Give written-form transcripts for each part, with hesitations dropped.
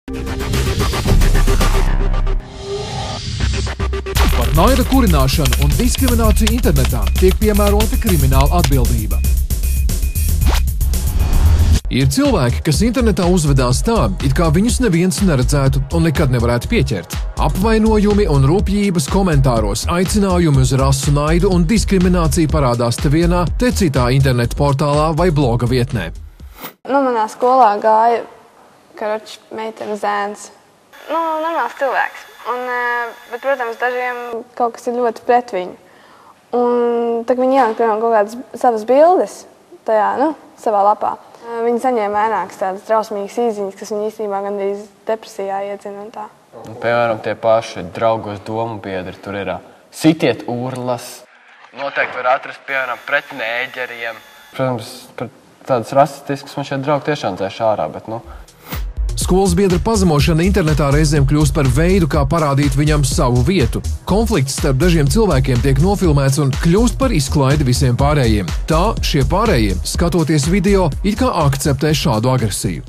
Par naida kurināšanu un diskrimināciju internetā tiek piemērota krimināla atbildība. Ir cilvēki, kas internetā uzvedās tā, it kā viņus neviens neredzētu un nekad nevarētu pieķert. Apvainojumi un rupjības komentāros, aicinājumi uz rasu naidu un diskrimināciju parādās te vienā, te citā internetu portālā vai bloga vietnē. Manā skolā gāja karoči meitene zēns. Normāls cilvēks. Bet, protams, dažiem kaut kas ir ļoti pret viņu. Un tad viņi ieliek, piemēram, kaut kādas savas bildes tajā, savā lapā. Viņi saņēma vairākas tādas drausmīgas īziņas, kas viņu īstenībā gandrīz depresijā iedzina un tā. Piemēram, tie paši draugos domu biedri, tur ir sitiet urlas. Noteikti var atrast, piemēram, pret nēģeriem. Protams, par tādas rasistiskas man šie draugi tiešām dzēš ārā, bet Skolas biedra pazemošana internetā reizēm kļūst par veidu, kā parādīt viņam savu vietu. Konflikts starp dažiem cilvēkiem tiek nofilmēts un kļūst par izklaidi visiem pārējiem. Tā šie pārējie, skatoties video, it kā akceptē šādu agresiju.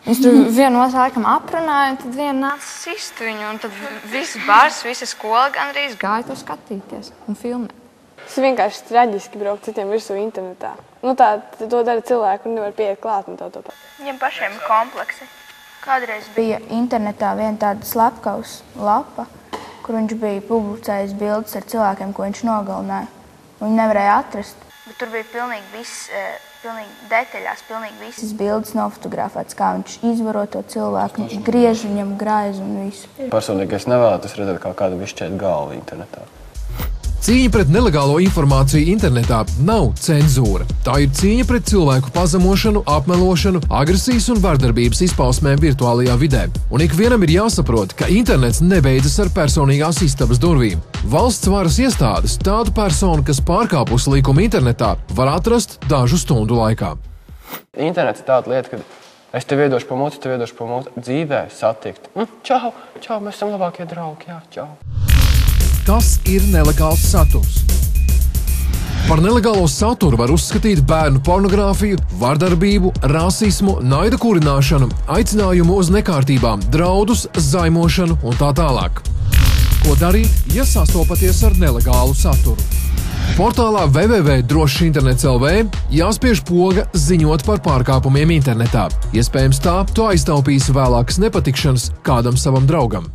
Es tur vienu laikam aprunāju, un tad vienu nāca sist viņu, un tad viss bars, visa skola gandrīz gāja to skatīties un filmēt. Tas ir vienkārši traģiski braukt citiem virsū internetā. To dara cilvēki, un nevar pieiet klāt un to. Viņiem pašiem ir kompleksi. Kādreiz bija internetā viena tāda slepkavas lapa, kur viņš bija publicējis bildes ar cilvēkiem, ko viņš nogalināja. Viņu nevarēja atrast. Bet tur bija pilnīgi viss, detaļās, pilnīgi visas bildes nofotografētas, kā viņš izvaro to cilvēku, griež viņam graizu un visu. Personīgi es nevēlētos redzēt, kā kādu višķēt galvu internetā. Cīņa pret nelegālo informāciju internetā nav cenzūra. Tā ir cīņa pret cilvēku pazemošanu, apmelošanu, agresijas un vardarbības izpausmēm virtuālajā vidē. Un ikvienam ir jāsaprot, ka internets nebeidzas ar personīgās istabas durvīm. Valsts varas iestādes tādu personu, kas pārkāpusi likumu internetā, var atrast dažu stundu laikā. Internets ir tāda lieta, ka es tev iedošu pa muti, dzīvē satikt. Čau, mēs esam labākie draugi, jā, čau. Kas ir nelegāls saturs? Par nelegālo saturu var uzskatīt bērnu pornogrāfiju, vardarbību, rasismu, naida kurināšanu, aicinājumu uz nekārtībām, draudus, zaimošanu un tā tālāk. Ko darīt, ja sastopaties ar nelegālu saturu? Portālā www.drošsinternets.lv jāspiež poga ziņot par pārkāpumiem internetā. Iespējams tā, tu aiztaupīsi vēlākas nepatikšanas kādam savam draugam.